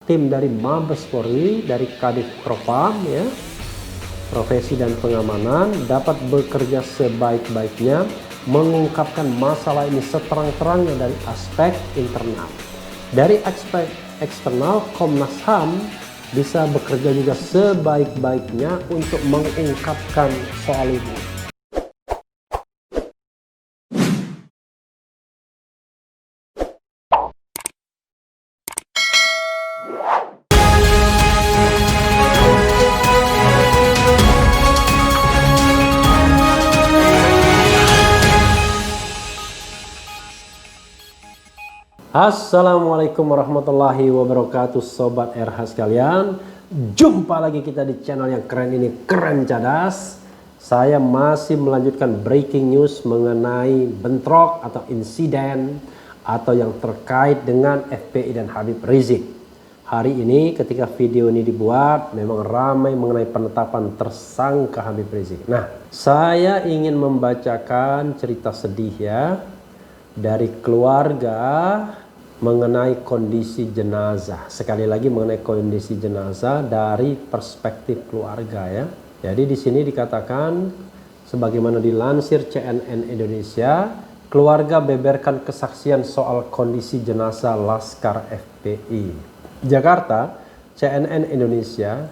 tim dari Mabes Polri, dari Kadif Propam ya, profesi dan pengamanan dapat bekerja sebaik-baiknya mengungkapkan masalah ini seterang-terangnya dari aspek internal. Dari aspek eksternal, Komnas HAM bisa bekerja juga sebaik-baiknya untuk mengungkapkan soal ini. Assalamualaikum warahmatullahi wabarakatuh, Sobat RH sekalian. Jumpa lagi kita di channel yang keren ini, Keren Cadas. Saya masih melanjutkan breaking news mengenai bentrok atau insiden atau yang terkait dengan FPI dan Habib Rizik. Hari ini ketika video ini dibuat memang ramai mengenai penetapan tersangka Habib Rizik. Nah, saya ingin membacakan cerita sedih ya dari keluarga mengenai kondisi jenazah. Sekali lagi mengenai kondisi jenazah dari perspektif keluarga ya. Jadi di sini dikatakan sebagaimana dilansir CNN Indonesia, keluarga beberkan kesaksian soal kondisi jenazah Laskar FPI. Jakarta, CNN Indonesia,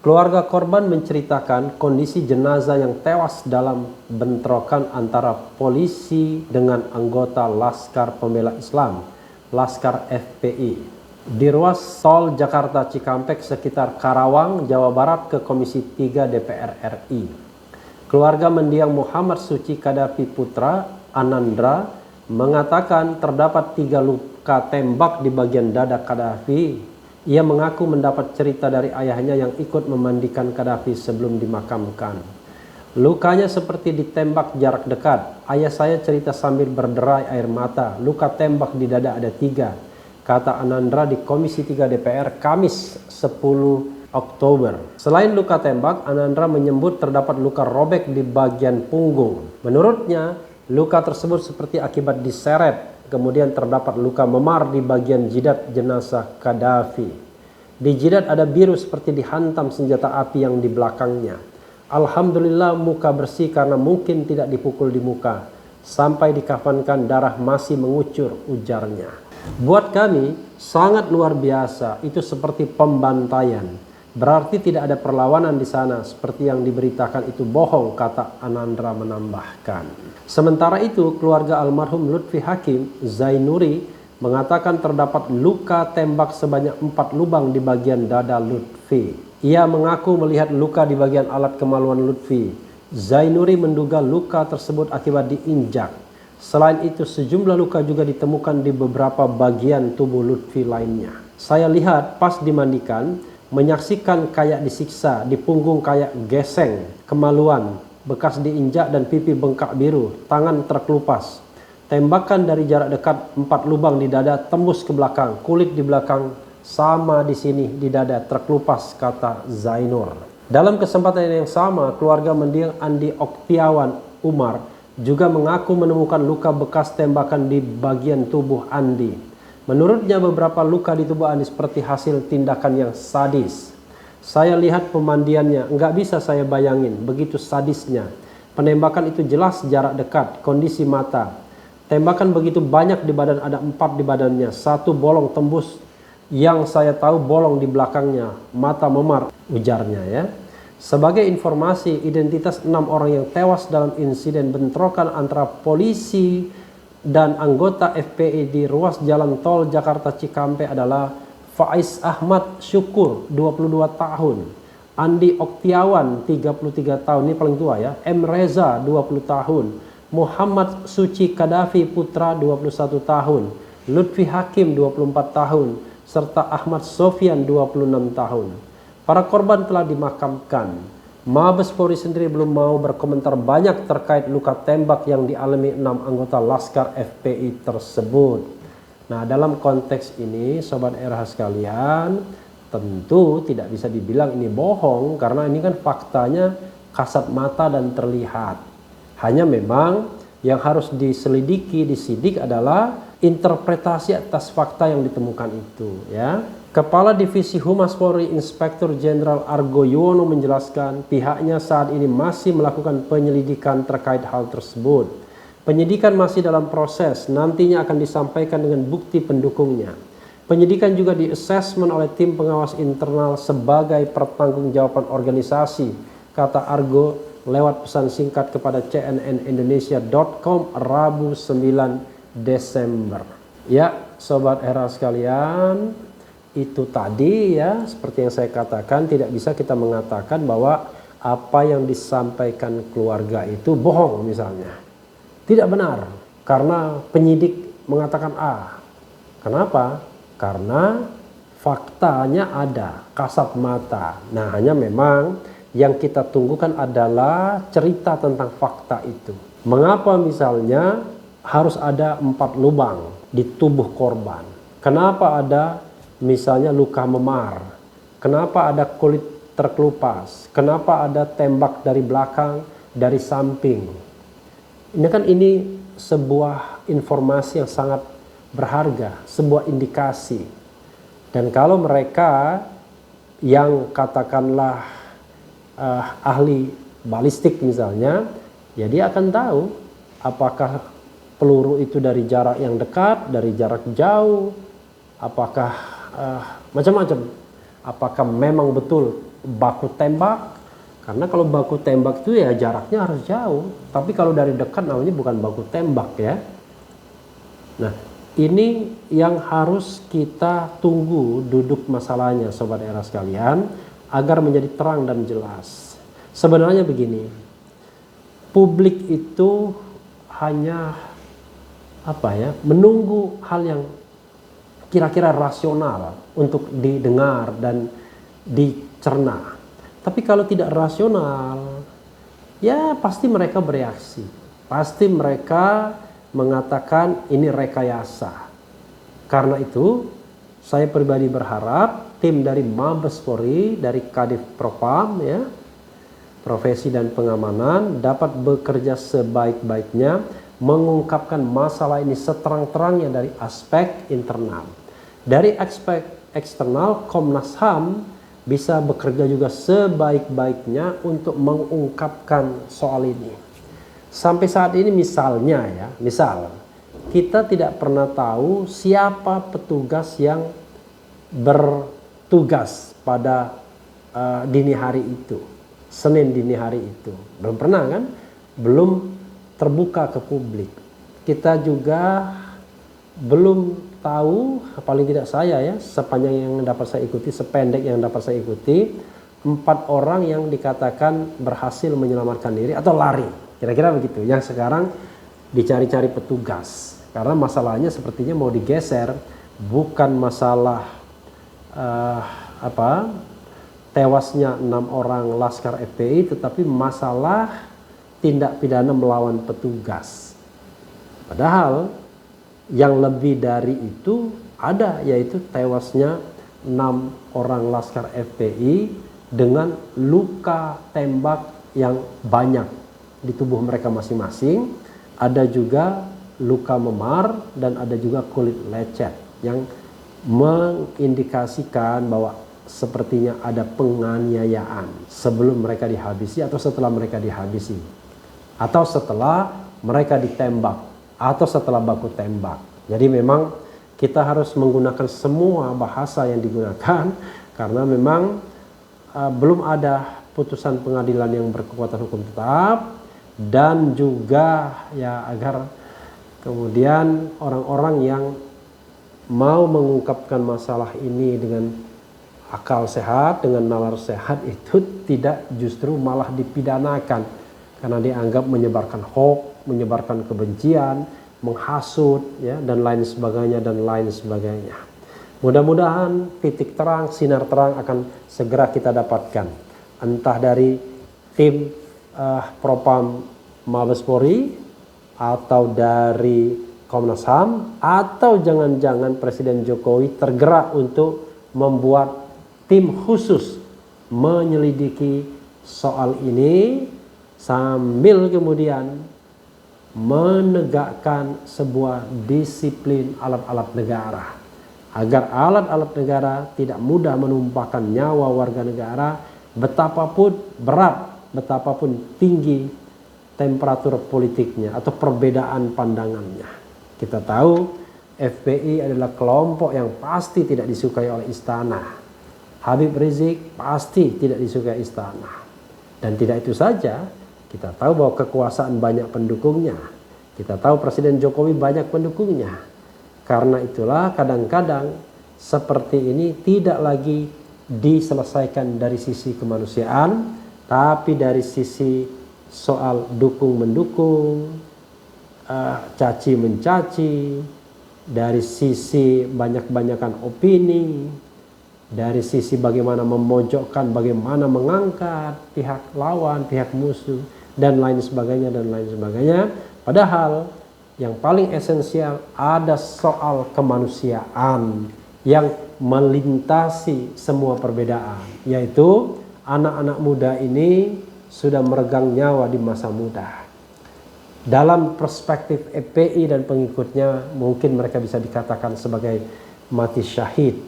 keluarga korban menceritakan kondisi jenazah yang tewas dalam bentrokan antara polisi dengan anggota Laskar Pembela Islam, Laskar FPI, di ruas tol Jakarta Cikampek sekitar Karawang, Jawa Barat ke Komisi 3 DPR RI. Keluarga mendiang Muhammad Suci Kadafi Putra, Anandra, mengatakan terdapat 3 luka tembak di bagian dada Kadafi. Ia mengaku mendapat cerita dari ayahnya yang ikut memandikan Kadafi sebelum dimakamkan. Lukanya seperti ditembak jarak dekat. Ayah saya cerita sambil berderai air mata. Luka tembak di dada ada 3, kata Anandra di Komisi 3 DPR Kamis 10 Oktober. Selain luka tembak, Anandra menyebut terdapat luka robek di bagian punggung. Menurutnya, luka tersebut seperti akibat diseret. Kemudian terdapat luka memar di bagian jidat jenazah Kadafi. Di jidat ada biru seperti dihantam senjata api yang di belakangnya. Alhamdulillah muka bersih karena mungkin tidak dipukul di muka. Sampai dikafankan darah masih mengucur, ujarnya. Buat kami sangat luar biasa, itu seperti pembantaian. Berarti tidak ada perlawanan di sana, seperti yang diberitakan itu bohong, kata Anandra menambahkan. Sementara itu keluarga almarhum Lutfi Hakim, Zainuri, mengatakan terdapat luka tembak sebanyak 4 lubang di bagian dada Lutfi. Ia mengaku melihat luka di bagian alat kemaluan Lutfi. Zainuri menduga luka tersebut akibat diinjak. Selain itu sejumlah luka juga ditemukan di beberapa bagian tubuh Lutfi lainnya. Saya lihat pas dimandikan, menyaksikan kayak disiksa, di punggung kayak geseng, kemaluan, bekas diinjak dan pipi bengkak biru, tangan terkelupas. Tembakan dari jarak dekat, 4 lubang di dada tembus ke belakang, kulit di belakang sama di sini di dada terkelupas, kata Zainur. Dalam kesempatan yang sama, keluarga mendiang Andi Oktiawan Umar juga mengaku menemukan luka bekas tembakan di bagian tubuh Andi. Menurutnya beberapa luka di tubuh Andi seperti hasil tindakan yang sadis. Saya lihat pemandiannya, nggak bisa saya bayangin begitu sadisnya. Penembakan itu jelas jarak dekat, kondisi mata. Tembakan begitu banyak di badan, ada 4 di badannya, 1 bolong tembus. Yang saya tahu bolong di belakangnya, mata memar, ujarnya ya. Sebagai informasi, identitas 6 orang yang tewas dalam insiden bentrokan antara polisi dan anggota FPI di ruas jalan tol Jakarta Cikampek adalah Faiz Ahmad Syukur 22 tahun, Andi Oktiawan 33 tahun, ini paling tua ya, M Reza 20 tahun, Muhammad Suci Kadafi Putra 21 tahun, Lutfi Hakim 24 tahun, serta Ahmad Sofyan 26 tahun. Para korban telah dimakamkan. Mabes Polri sendiri belum mau berkomentar banyak terkait luka tembak yang dialami 6 anggota Laskar FPI tersebut. Nah, dalam konteks ini Sobat RH sekalian, tentu tidak bisa dibilang ini bohong karena ini kan faktanya kasat mata dan terlihat. Hanya memang yang harus diselidiki, disidik adalah interpretasi atas fakta yang ditemukan itu ya. Kepala Divisi Humas Polri Inspektur Jenderal Argo Yuwono menjelaskan pihaknya saat ini masih melakukan penyelidikan terkait hal tersebut. Penyidikan masih dalam proses, nantinya akan disampaikan dengan bukti pendukungnya. Penyidikan juga di-assessment oleh tim pengawas internal sebagai pertanggungjawaban organisasi, kata Argo lewat pesan singkat kepada cnnindonesia.com Rabu 9 Desember. Ya, Sobat Era sekalian, itu tadi ya, seperti yang saya katakan, tidak bisa kita mengatakan bahwa apa yang disampaikan keluarga itu bohong misalnya. Tidak benar, karena penyidik mengatakan A. Kenapa? Karena faktanya ada, kasat mata. Nah, hanya memang yang kita tunggukan adalah cerita tentang fakta itu. Mengapa misalnya harus ada 4 lubang di tubuh korban? Kenapa ada misalnya luka memar? Kenapa ada kulit terkelupas? Kenapa ada tembak dari belakang, dari samping? Ini sebuah informasi yang sangat berharga, sebuah indikasi. Dan kalau mereka yang katakanlah ahli balistik misalnya, ya dia akan tahu apakah peluru itu dari jarak yang dekat, dari jarak jauh, apakah macam-macam. Apakah memang betul baku tembak? Karena kalau baku tembak itu ya jaraknya harus jauh. Tapi kalau dari dekat namanya bukan baku tembak ya. Nah, ini yang harus kita tunggu duduk masalahnya Sobat Era sekalian, agar menjadi terang dan jelas. Sebenarnya begini, publik itu hanya menunggu hal yang kira-kira rasional untuk didengar dan dicerna. Tapi kalau tidak rasional, ya pasti mereka bereaksi. Pasti mereka mengatakan ini rekayasa. Karena itu, saya pribadi berharap tim dari Mabes Polri, dari Kadif Propam, ya, Profesi dan Pengamanan dapat bekerja sebaik-baiknya mengungkapkan masalah ini seterang-terangnya dari aspek internal. Dari aspek eksternal, Komnas HAM bisa bekerja juga sebaik-baiknya untuk mengungkapkan soal ini. Sampai saat ini misalnya ya, kita tidak pernah tahu siapa petugas yang bertugas pada dini hari itu, Senin dini hari itu. Belum pernah kan? Belum terbuka ke publik. Kita juga belum tahu, paling tidak saya ya, sepanjang yang dapat saya ikuti, sependek yang dapat saya ikuti, 4 orang yang dikatakan berhasil menyelamatkan diri atau lari, kira-kira begitu, yang sekarang dicari-cari petugas. Karena masalahnya sepertinya mau digeser, bukan masalah tewasnya 6 orang Laskar FPI, tetapi masalah tindak pidana melawan petugas. Padahal yang lebih dari itu ada, yaitu tewasnya 6 orang Laskar FPI dengan luka tembak yang banyak di tubuh mereka masing-masing. Ada juga luka memar dan ada juga kulit lecet yang mengindikasikan bahwa sepertinya ada penganiayaan sebelum mereka dihabisi atau setelah mereka dihabisi, atau setelah mereka ditembak, atau setelah baku tembak. Jadi memang kita harus menggunakan semua bahasa yang digunakan, karena memang belum ada putusan pengadilan yang berkekuatan hukum tetap, dan juga ya agar kemudian orang-orang yang mau mengungkapkan masalah ini dengan akal sehat, dengan nalar sehat itu tidak justru malah dipidanakan karena dianggap menyebarkan hoax, menyebarkan kebencian, menghasut, ya, dan lain sebagainya. Mudah-mudahan titik terang, sinar terang akan segera kita dapatkan, entah dari tim Propam Mabes Polri, atau dari Komnas HAM, atau jangan-jangan Presiden Jokowi tergerak untuk membuat tim khusus menyelidiki soal ini sambil kemudian menegakkan sebuah disiplin alat-alat negara. agar alat-alat negara tidak mudah menumpahkan nyawa warga negara, betapapun berat, betapapun tinggi temperatur politiknya atau perbedaan pandangannya. Kita tahu FPI adalah kelompok yang pasti tidak disukai oleh istana. Habib Rizik pasti tidak disukai istana. Dan tidak itu saja, kita tahu bahwa kekuasaan banyak pendukungnya. Kita tahu Presiden Jokowi banyak pendukungnya. Karena itulah kadang-kadang seperti ini tidak lagi diselesaikan dari sisi kemanusiaan, tapi dari sisi soal dukung-mendukung, caci mencaci, dari sisi banyak-banyakan opini, dari sisi bagaimana memojokkan, bagaimana mengangkat pihak lawan, pihak musuh, dan lain sebagainya, dan lain sebagainya. Padahal yang paling esensial ada soal kemanusiaan yang melintasi semua perbedaan, yaitu anak-anak muda ini sudah meregang nyawa di masa muda. Dalam perspektif FPI dan pengikutnya mungkin mereka bisa dikatakan sebagai mati syahid.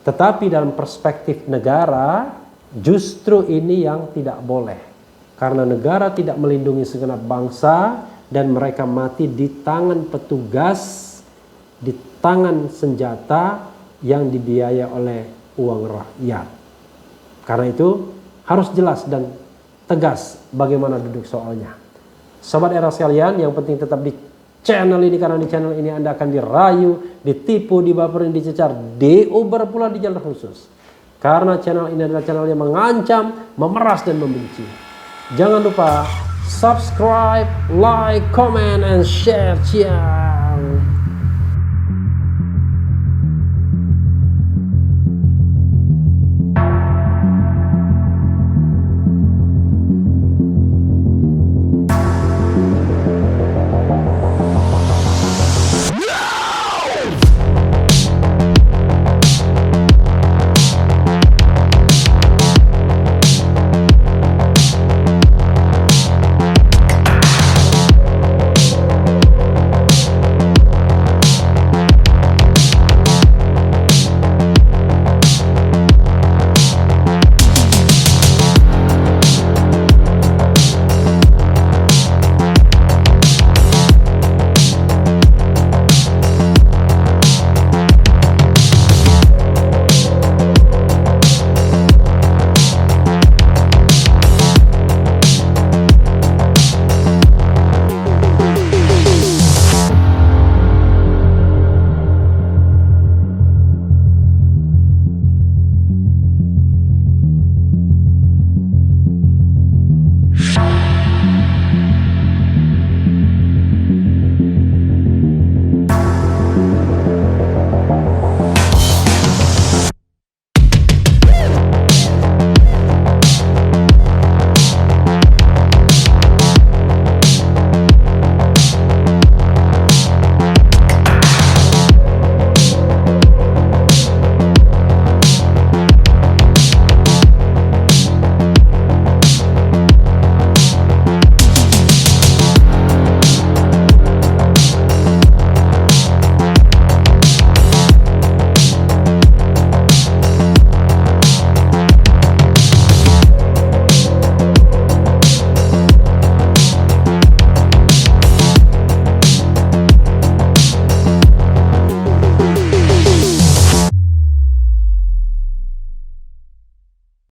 Tetapi dalam perspektif negara justru ini yang tidak boleh. Karena negara tidak melindungi segenap bangsa dan mereka mati di tangan petugas, di tangan senjata yang dibiayai oleh uang rakyat. Karena itu harus jelas dan tegas bagaimana duduk soalnya. Sobat era sekalian, yang penting tetap di channel ini, karena di channel ini Anda akan dirayu, ditipu, dibaperin, dicecar, dioper pula di jalur khusus. Karena channel ini adalah channel yang mengancam, memeras, dan membenci. Jangan lupa subscribe, like, comment, and share.